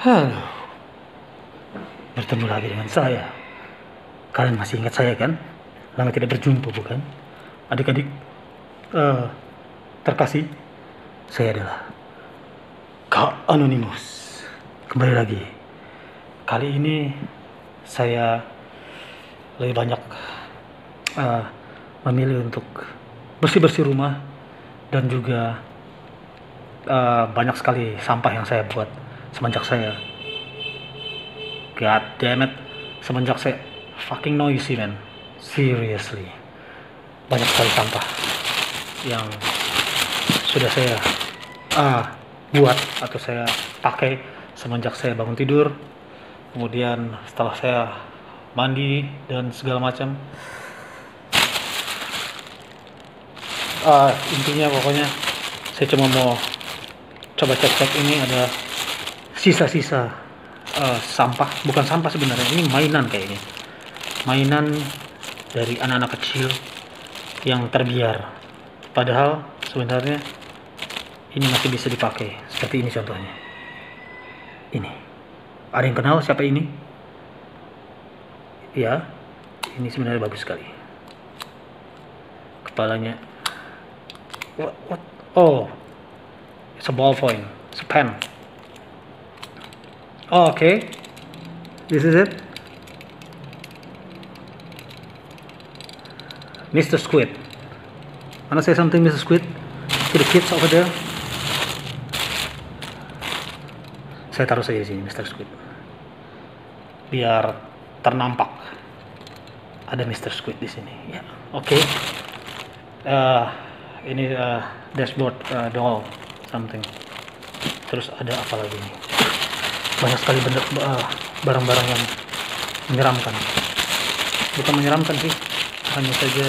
Halo, bertemu lagi dengan saya. Kalian masih ingat saya kan? Lama tidak berjumpa bukan? Adik-adik terkasih, saya adalah Kak Anonymous. Kembali lagi. Kali ini saya lebih banyak memilih untuk bersih-bersih rumah dan juga banyak sekali sampah yang saya buat semenjak saya God damn it, semenjak saya fucking noisy man, seriously, banyak sekali sampah yang sudah saya buat atau saya pakai semenjak saya bangun tidur, kemudian setelah saya mandi dan segala macam. Intinya pokoknya saya cuma mau coba cek ini ada sisa-sisa sampah, bukan sampah sebenarnya, ini mainan kayaknya, mainan dari anak-anak kecil yang terbiar, padahal sebenarnya ini masih bisa dipakai. Seperti ini contohnya, ini ada yang kenal siapa ini? Ya, ini sebenarnya bagus sekali, kepalanya what? Oh, it's a ballpoint, it's a pen. Oh, okay, this is it. Mr. Squid. Wanna say something, Mr. Squid, to the kids over there? Saya taruh saja di sini, Mr. Squid, biar ternampak ada Mr. Squid di sini. Ya, oke. Ini dashboard doll something. Terus ada apa lagi nih? Banyak sekali barang-barang yang menyeramkan. Bukan menyeramkan sih, hanya saja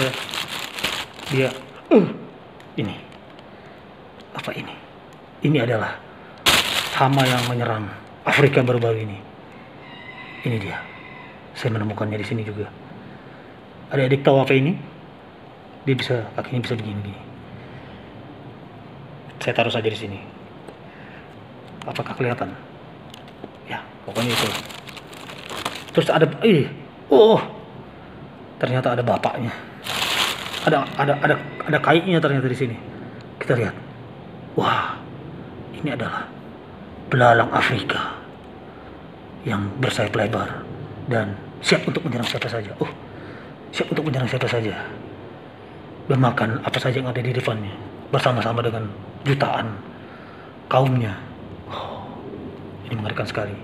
dia ini apa ini? Ini adalah hama yang menyerang Afrika baru-baru ini. Ini dia. Saya menemukannya di sini juga. Adik-adik tahu apa ini? Dia bisa, kakinya bisa begini-begini. Saya taruh saja di sini. Apakah kelihatan? Ya, pokoknya itu. Terus ada ternyata ada bapaknya. Ada kainnya ternyata di sini. Kita lihat. Wah, ini adalah belalang Afrika yang bersayap lebar dan siap untuk menyerang siapa saja. Siap untuk menyerang siapa saja. Memakan apa saja yang ada di depannya bersama-sama dengan jutaan kaumnya. Ini mengerikan sekali.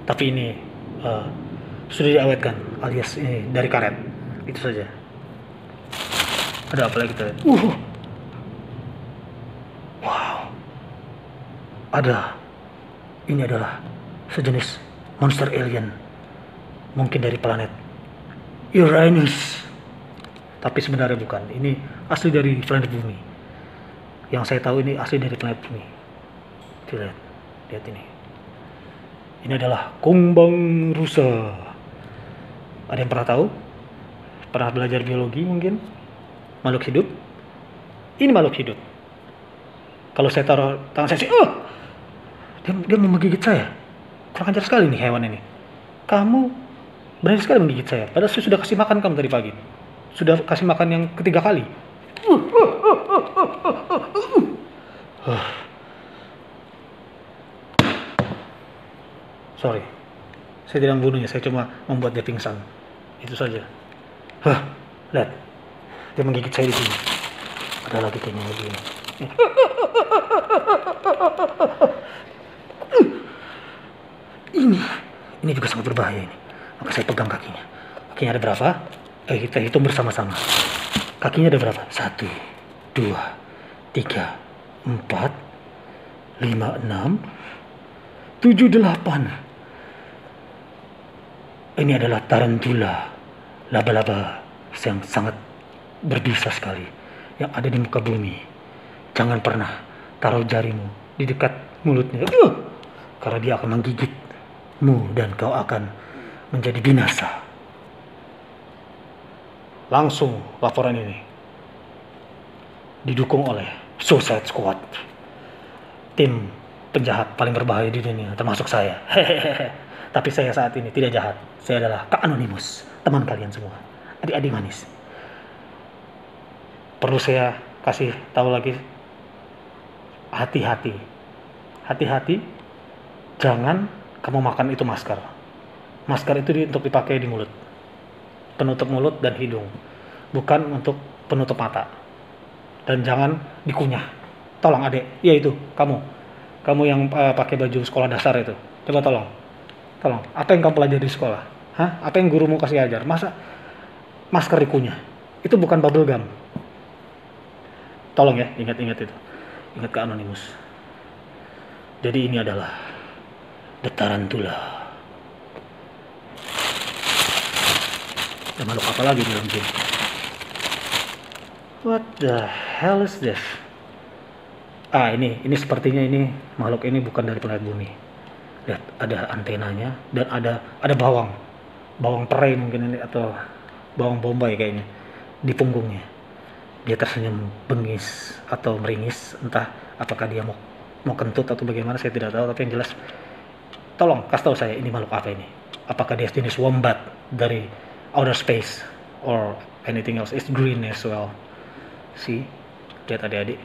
Tapi ini sudah diawetkan, alias ini dari karet. Itu saja. Ada apa lagi kita lihat? Wow. Ini adalah sejenis monster alien, mungkin dari planet Uranus. Tapi sebenarnya bukan. Ini asli dari planet bumi. Yang saya tahu ini asli dari planet bumi. Lihat ini. Ini adalah kumbang rusa. Ada yang pernah tahu? Pernah belajar biologi mungkin? Makhluk hidup? Ini makhluk hidup. Kalau saya taruh tangan saya, dia mau menggigit saya. Kurang ajar sekali nih hewan ini. Kamu berani sekali menggigit saya. Padahal saya sudah kasih makan kamu tadi pagi. Sudah kasih makan yang ketiga kali. Sorry, saya tidak membunuhnya, saya cuma membuat dia pingsan. Itu saja. Lihat, dia menggigit saya di sini. Ada lagi kayaknya lagi ini. Ini juga sangat berbahaya ini. Maka saya pegang kakinya. Kakinya ada berapa? Kita hitung bersama-sama. Kakinya ada berapa? 1, 2, 3, 4, 5, 6, 7, 8. Ini adalah tarantula, laba-laba yang sangat berbisa sekali yang ada di muka bumi. Jangan pernah taruh jarimu di dekat mulutnya, karena dia akan menggigitmu dan kau akan menjadi binasa. Langsung laporan ini didukung oleh Suicide Squad, tim penjahat paling berbahaya di dunia, termasuk saya. Hehehe. Tapi saya saat ini tidak jahat. Saya adalah Kak Anonymous, teman kalian semua, adik-adik manis. Perlu saya kasih tahu lagi, hati-hati, hati-hati, jangan kamu makan itu masker. Masker itu untuk dipakai di mulut, penutup mulut dan hidung, bukan untuk penutup mata. Dan jangan dikunyah. Tolong adek, ya itu kamu yang pakai baju sekolah dasar itu, coba tolong, apa yang kamu pelajari di sekolah? Hah? Apa yang gurumu kasih ajar? Masa masker dikunyah? Itu bukan bubble gum. Tolong ya, ingat-ingat itu. Ingat ke Anonymous. Jadi ini adalah The Tarantula. Ada makhluk apa lagi di dalam sini? What the hell is this? Ini sepertinya ini makhluk ini bukan dari planet bumi. Lihat, ada antenanya dan ada bawang perai mungkin ini, atau bawang bombay kayaknya di punggungnya. Dia tersenyum bengis atau meringis, entah apakah dia mau kentut atau bagaimana, saya tidak tahu. Tapi yang jelas, tolong kasih tahu saya, ini makhluk apa ini? Apakah dia jenis wombat dari outer space or anything else? It's green as well. See, lihat adik-adik,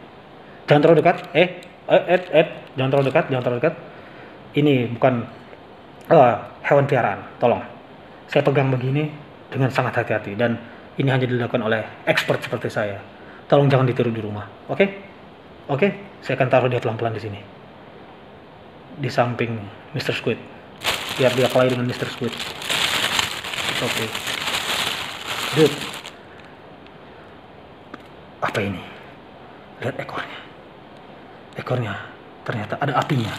jangan terlalu dekat. Jangan terlalu dekat. Ini bukan hewan piaraan. Tolong, saya pegang begini dengan sangat hati-hati, dan ini hanya dilakukan oleh expert seperti saya. Tolong jangan ditiru di rumah, oke? Saya akan taruh dia pelan-pelan di sini, di samping Mr. Squid, biar dia kelahi dengan Mr. Squid. Oke. Dude, apa ini? Lihat ekornya ternyata ada apinya.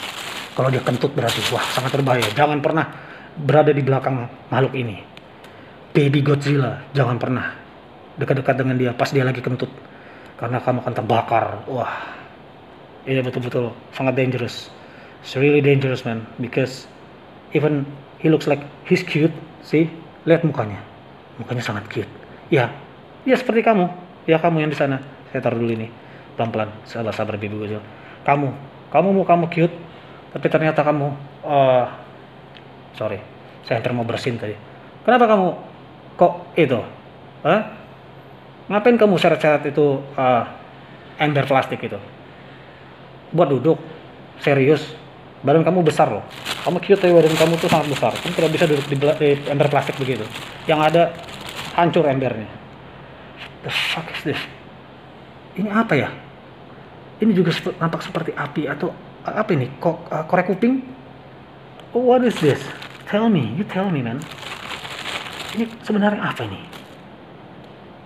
Kalau dia kentut berarti wah sangat berbahaya. Jangan pernah berada di belakang makhluk ini. Baby Godzilla, jangan pernah dekat-dekat dengan dia pas dia lagi kentut, karena kamu akan terbakar. Wah, ini betul-betul sangat dangerous. It's really dangerous, man, because even he looks like he's cute. See, lihat mukanya sangat cute. Ya seperti kamu yang di sana. Saya taruh dulu ini pelan-pelan, sabar Baby Godzilla. Kamu cute, tapi ternyata kamu sorry, saya hampir mau bersin tadi. Kenapa kamu kok itu? Ngapain kamu seret-seret itu ember plastik itu? Buat duduk? Serius? Badan kamu besar loh. Kamu cute tapi badan kamu tuh sangat besar. Kamu tidak bisa duduk di ember plastik begitu. Yang ada hancur embernya. The fuck is this? Ini apa ya? Ini juga nampak seperti api atau apa ini? Korek kuping? Oh, what is this? Tell me, man. Ini sebenarnya apa ini?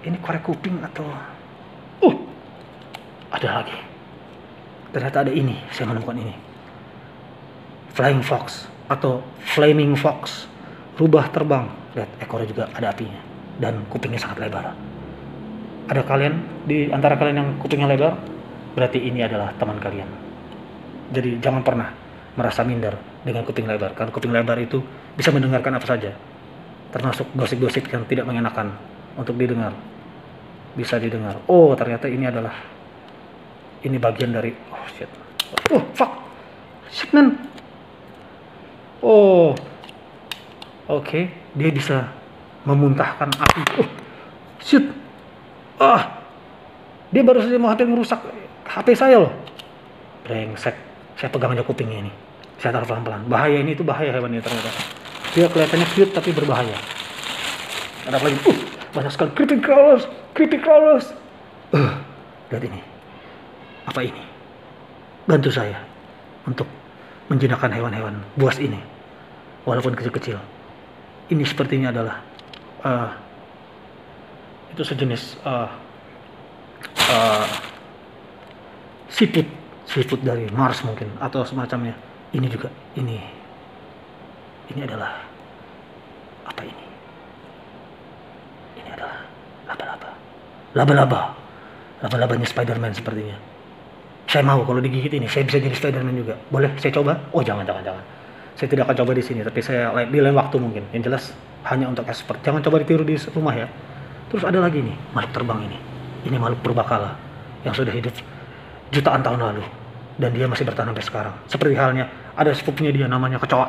Ini korek kuping atau? Ada lagi. Ternyata ada ini. Saya menemukan ini. Flying fox atau flaming fox. Rubah terbang. Lihat, ekornya juga ada apinya dan kupingnya sangat lebar. Ada di antara kalian yang kupingnya lebar? Berarti ini adalah teman kalian. Jadi jangan pernah merasa minder dengan kuping lebar, karena kuping lebar itu bisa mendengarkan apa saja, termasuk gosip-gosip yang tidak mengenakan untuk didengar. Bisa didengar. Oh, ternyata ini bagian dari shit. Oh, fuck. Shit, man. Oh. Oke, dia bisa memuntahkan api. Oh, shit. Dia baru saja mau hampir merusak HP saya loh. Brengsek. Saya pegang aja kupingnya ini. Saya taruh pelan-pelan. Bahaya ini, itu bahaya hewan ini ternyata. Dia kelihatannya cute tapi berbahaya. Ada apa lagi? Banyak sekali creepy crawlers. Lihat ini. Apa ini? Bantu saya untuk menjinakkan hewan-hewan buas ini. Walaupun kecil-kecil. Ini sepertinya adalah itu sejenis seafood dari Mars mungkin, atau semacamnya. Ini juga, ini adalah apa ini? Ini adalah laba-labanya Spider-Man sepertinya. Saya mau kalau digigit ini, saya bisa jadi Spider-Man juga. Boleh saya coba? Oh, jangan. Saya tidak akan coba di sini, tapi saya di lain waktu mungkin. Yang jelas hanya untuk expert. Jangan coba ditiru di rumah ya. Terus ada lagi nih, makhluk terbang ini. Ini makhluk purbakala yang sudah hidup jutaan tahun lalu. dan dia masih bertahan sampai sekarang. Seperti halnya ada sepupunya dia namanya Kecoa,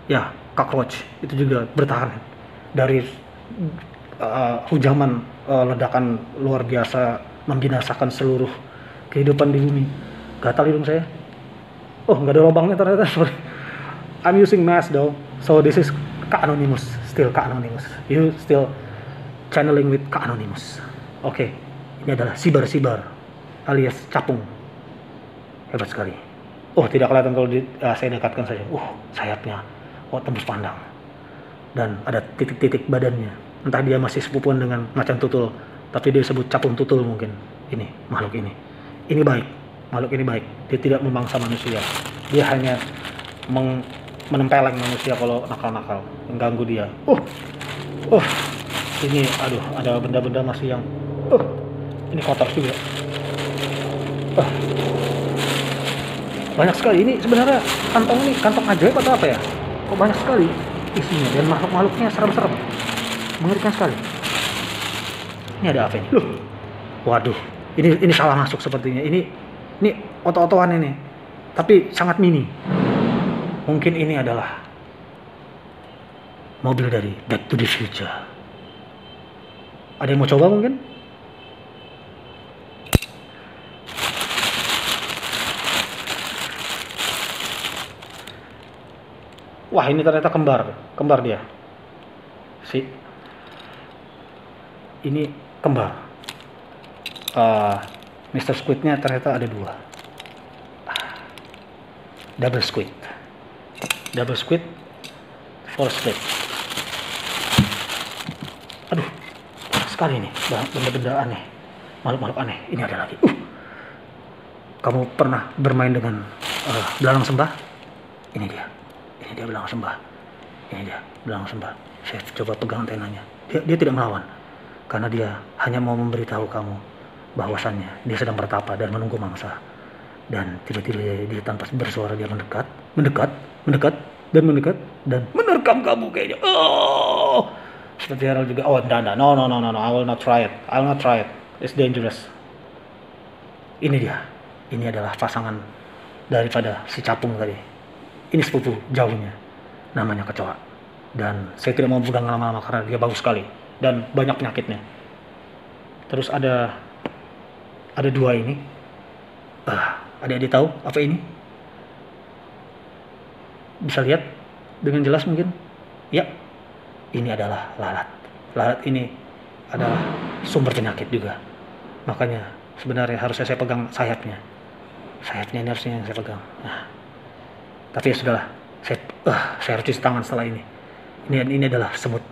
ya, Cockroach, itu juga bertahan dari hujaman ledakan luar biasa membinasakan seluruh kehidupan di bumi. Gatal hidung saya. Oh, nggak ada lubangnya ternyata. Sorry. I'm using mask though, so this is Kak Anonymous, still Kak Anonymous. You still channeling with Kak Anonymous. Oke, ini adalah sibar-sibar alias capung. Hebat sekali. Oh, tidak kelihatan kalau saya dekatkan saja. Sayapnya, tembus pandang. Dan ada titik-titik badannya. Entah dia masih sepupuan dengan macan tutul, tapi dia sebut capung tutul mungkin. Ini makhluk ini. Ini baik. Makhluk ini baik. Dia tidak memangsa manusia. Dia hanya menempeleng manusia kalau nakal-nakal, mengganggu dia. Ini aduh, ada benda-benda masih yang ini kotor juga. Banyak sekali. Ini sebenarnya kantong ajaib atau apa ya? Kok banyak sekali isinya, dan makhluk-makhluknya serem-serem, mengerikan sekali. Ini ada apa ini? Waduh, ini salah masuk sepertinya. Ini oto-otoan ini, tapi sangat mini. Mungkin ini adalah mobil dari Back to the Future. Ada yang mau coba mungkin? Wah, ini ternyata kembar dia. Ini kembar. Mr. Squid-nya ternyata ada 2. Double squid, 4 squid. Aduh, sekali nih benda-benda aneh, makhluk-makhluk aneh. Ini ada lagi. Kamu pernah bermain dengan belalang sembah? Ini dia belalang sembah. Saya coba pegang antenanya. Dia tidak melawan, karena dia hanya mau memberitahu kamu bahwasannya dia sedang bertapa dan menunggu mangsa. Dan tiba-tiba dia tanpa bersuara dia mendekat dan menerkam kamu kayaknya. Seperti Harold juga. No, I will not try it. It's dangerous. Ini dia. Ini adalah pasangan daripada si capung tadi. Ini sepupu jauhnya, namanya Kecoa. Dan saya tidak mau pegang lama-lama karena dia bagus sekali dan banyak penyakitnya. Terus ada 2 ini. Adik-adik tahu apa ini? Bisa lihat dengan jelas mungkin? Ya, ini adalah lalat. Lalat ini adalah sumber penyakit juga. Makanya sebenarnya harusnya saya pegang sayapnya. Sayapnya ini harusnya yang saya pegang. Tapi ya sudahlah. Saya harus cuci tangan setelah ini. Ini adalah semut.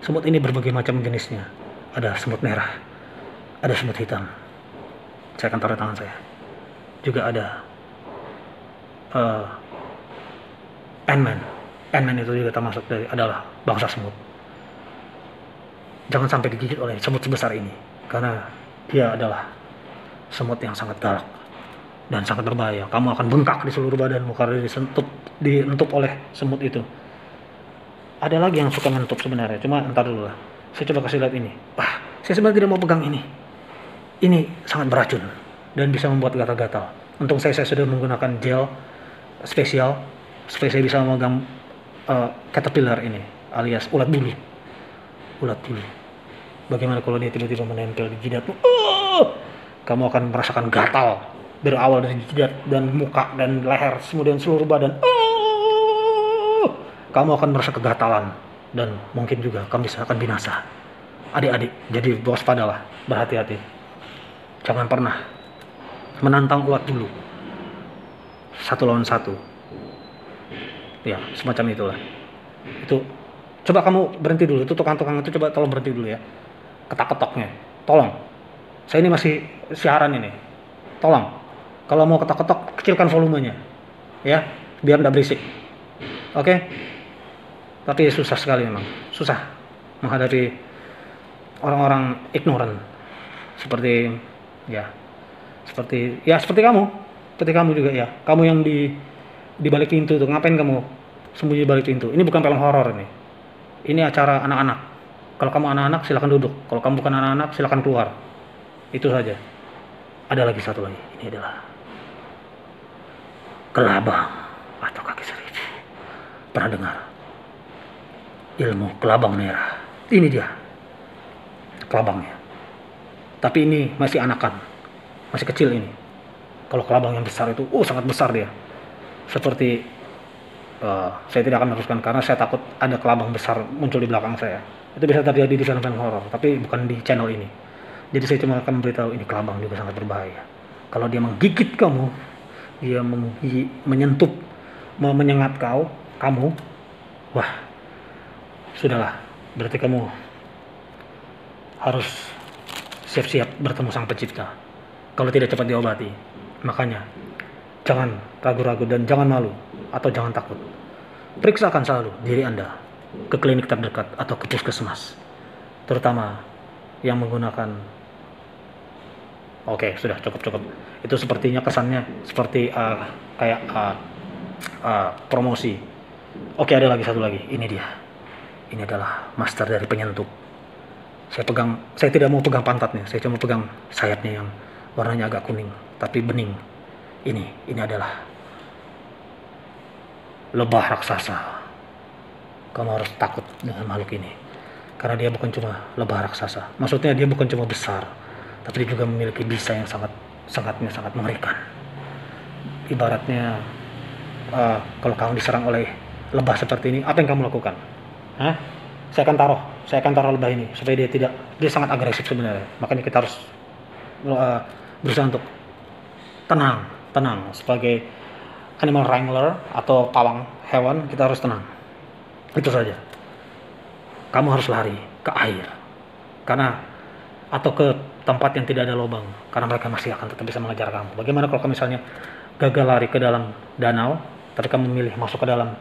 Semut ini berbagai macam jenisnya. Ada semut merah, ada semut hitam. Saya akan taruh tangan saya. Juga ada Ant-Man. Ant-Man itu juga termasuk adalah bangsa semut. Jangan sampai digigit oleh semut sebesar ini, karena dia adalah semut yang sangat galak dan sangat berbahaya. Kamu akan bengkak di seluruh badanmu karena dientup oleh semut itu. Ada lagi yang suka ngentup sebenarnya, cuma entar dulu lah. Saya coba kasih lihat ini. Saya sebenarnya tidak mau pegang ini. Ini sangat beracun dan bisa membuat gatal-gatal. Untung saya sudah menggunakan gel spesial supaya saya bisa memegang caterpillar ini, alias ulat bulu. Bagaimana kalau dia tiba-tiba menempel di jidatmu? Kamu akan merasakan gatal berawal dari jidat dan muka dan leher, kemudian seluruh badan. Kamu akan merasa kegatalan dan mungkin juga kamu akan binasa. Adik-adik, jadi waspadalah, berhati-hati. Jangan pernah menantang ulat bulu 1 lawan 1. Ya, semacam itulah. Itu coba kamu berhenti dulu. Itu tukang-tukang itu coba tolong berhenti dulu ya. Ketak-ketoknya. Tolong. Saya ini masih siaran ini. Tolong. Kalau mau ketok-ketok, kecilkan volumenya. Ya, biar enggak berisik. Oke? Tapi susah sekali memang. Susah menghadapi orang-orang ignorant. Seperti kamu juga ya. Kamu yang di balik pintu tuh, ngapain kamu sembunyi di balik pintu? Ini bukan film horor ini. Ini acara anak-anak. Kalau kamu anak-anak silakan duduk. Kalau kamu bukan anak-anak silakan keluar. Itu saja. Ada lagi satu lagi. Ini adalah kelabang atau kaki serif. Pernah dengar ilmu kelabang merah? Ini dia kelabangnya. Tapi ini masih anakan, masih kecil ini. Kalau kelabang yang besar itu, sangat besar dia. Seperti saya tidak akan meneruskan karena saya takut ada kelabang besar muncul di belakang saya. Itu bisa terjadi di film-film horor, tapi bukan di channel ini. Jadi saya cuma akan memberitahu ini kelabang juga sangat berbahaya. Kalau dia menggigit kamu, dia menyentuh, menyengat kamu, wah, sudahlah. Berarti kamu harus siap-siap bertemu Sang Pencipta. Kalau tidak cepat diobati, makanya jangan ragu-ragu dan jangan malu atau jangan takut. Periksakan selalu diri Anda ke klinik terdekat atau ke puskesmas, terutama yang menggunakan. Oke, sudah cukup. Itu sepertinya kesannya seperti kayak promosi. Oke, ada lagi satu lagi. Ini dia. Ini adalah master dari penyentuh. Saya tidak mau pegang pantatnya. Saya cuma pegang sayapnya yang warnanya agak kuning tapi bening. Ini adalah lebah raksasa. Kamu harus takut dengan makhluk ini. Karena dia bukan cuma lebah raksasa. Maksudnya dia bukan cuma besar, tapi dia juga memiliki bisa yang sangat mengerikan. Ibaratnya kalau kamu diserang oleh lebah seperti ini, apa yang kamu lakukan? Saya akan taruh lebah ini supaya dia sangat agresif sebenarnya. Makanya kita harus berusaha untuk tenang. Sebagai animal wrangler atau pawang hewan, kita harus tenang. Itu saja. Kamu harus lari ke air atau ke tempat yang tidak ada lubang, karena mereka masih akan tetap bisa mengejar kamu. Bagaimana kalau kamu misalnya gagal lari ke dalam danau, tapi kamu memilih masuk ke dalam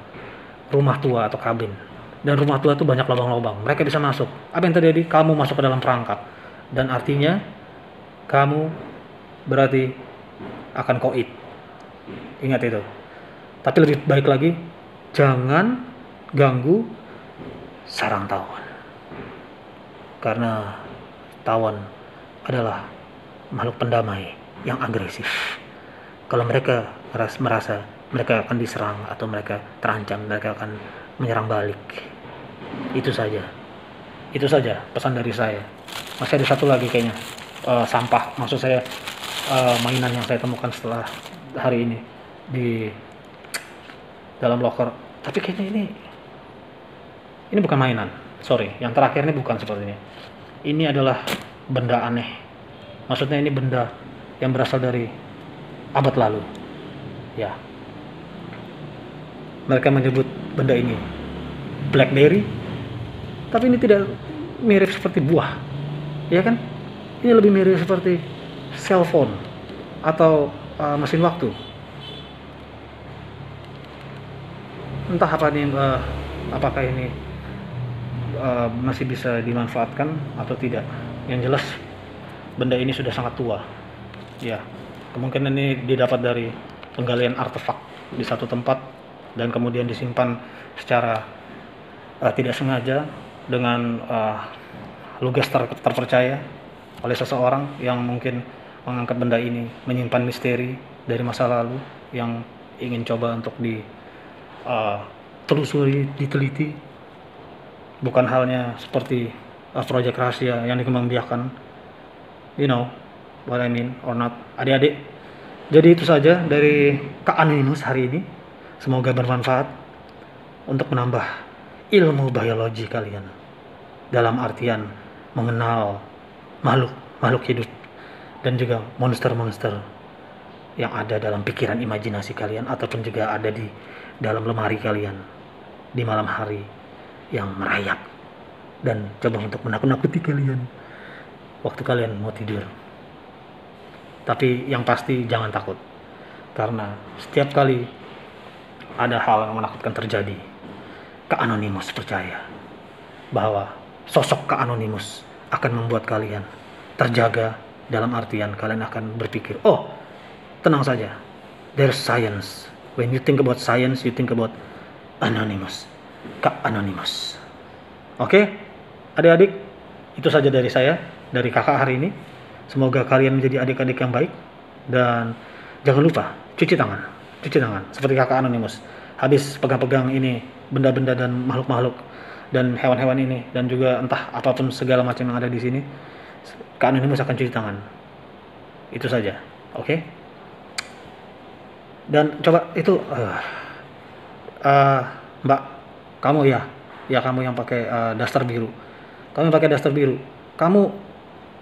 rumah tua atau kabin, dan rumah tua itu banyak lubang-lubang, mereka bisa masuk. Apa yang terjadi? Kamu masuk ke dalam perangkap, dan artinya kamu berarti akan koid. Ingat itu. Tapi lebih baik lagi, jangan ganggu sarang tawon, karena tawon adalah makhluk pendamai yang agresif. Kalau mereka merasa mereka akan diserang atau mereka terancam, mereka akan menyerang balik. Itu saja pesan dari saya. Masih ada satu lagi kayaknya, sampah, maksud saya mainan yang saya temukan setelah hari ini di dalam loker. Tapi kayaknya ini bukan mainan, sorry, yang terakhir ini bukan seperti ini. Ini adalah benda aneh. Maksudnya ini benda yang berasal dari abad lalu. Ya. Mereka menyebut benda ini BlackBerry, tapi ini tidak mirip seperti buah. Ya kan? Ini lebih mirip seperti cellphone atau mesin waktu. Entah apakah ini masih bisa dimanfaatkan atau tidak. Yang jelas benda ini sudah sangat tua. Ya, kemungkinan ini didapat dari penggalian artefak di satu tempat dan kemudian disimpan secara tidak sengaja dengan lugas terpercaya oleh seseorang yang mungkin mengangkat benda ini, menyimpan misteri dari masa lalu yang ingin coba untuk ditelusuri, diteliti. Bukan halnya seperti proyek rahasia yang dikembangbiakan. You know what I mean or not, adik-adik. Jadi itu saja dari Kak Anonymous hari ini. Semoga bermanfaat untuk menambah ilmu biologi kalian, dalam artian mengenal makhluk hidup dan juga monster-monster yang ada dalam pikiran imajinasi kalian ataupun juga ada di dalam lemari kalian di malam hari yang merayap dan coba untuk menakut-nakuti kalian waktu kalian mau tidur. Tapi yang pasti jangan takut, karena setiap kali ada hal yang menakutkan terjadi, Kak Anonymous percaya bahwa sosok Kak Anonymous akan membuat kalian terjaga, dalam artian kalian akan berpikir, oh tenang saja, there's science. When you think about science, you think about Anonymous, Kak Anonymous. Oke, adik-adik, itu saja dari saya, dari kakak hari ini. Semoga kalian menjadi adik-adik yang baik, dan jangan lupa cuci tangan seperti kakak Anonymous. Habis pegang-pegang ini benda-benda dan makhluk-makhluk dan hewan-hewan ini, dan juga entah apapun segala macam yang ada di sini, Kak Anonymous akan cuci tangan. Itu saja, oke? Dan coba itu Mbak, kamu ya kamu yang pakai daster biru. Kamu yang pakai daster biru. Kamu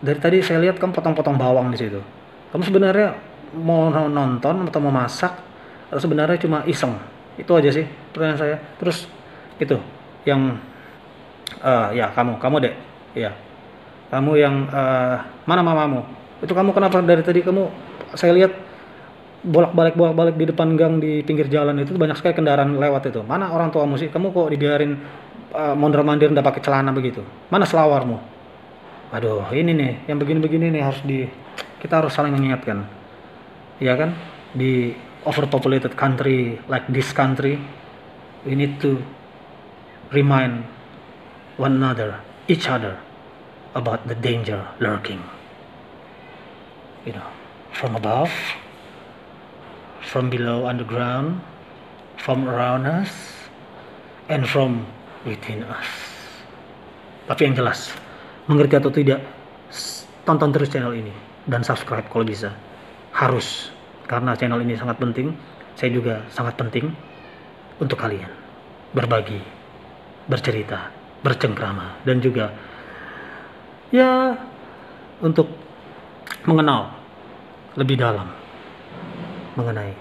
dari tadi saya lihat kamu potong-potong bawang di situ. Kamu sebenarnya mau nonton atau mau masak, atau sebenarnya cuma iseng? Itu aja sih pertanyaan saya. Terus itu yang ya kamu dek, ya kamu yang mana mamamu? Itu kamu kenapa dari tadi kamu, saya lihat bolak-balik di depan gang di pinggir jalan itu banyak sekali kendaraan lewat itu. Mana orang tuamu sih? Kamu kok dibiarin mondar-mandir nggak pakai celana begitu? Mana selawarmu? Aduh, ini nih yang begini-begini nih kita harus saling mengingatkan. Ya kan? Di overpopulated country like this country, we need to remind one another, each other, about the danger lurking. You know, from above, from below underground, from around us, and from within us. Tapi yang jelas, mengerti atau tidak, tonton terus channel ini dan subscribe kalau bisa. Harus, karena channel ini sangat penting. Saya juga sangat penting untuk kalian. Berbagi, bercerita, bercengkrama, dan juga ya untuk mengenal lebih dalam mengenai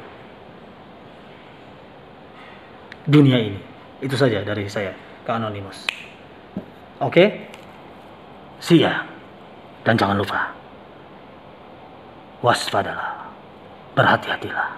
dunia ini. Itu saja dari saya, Kak Anonymous. Oke? See ya. Dan jangan lupa, waspadalah, berhati-hatilah.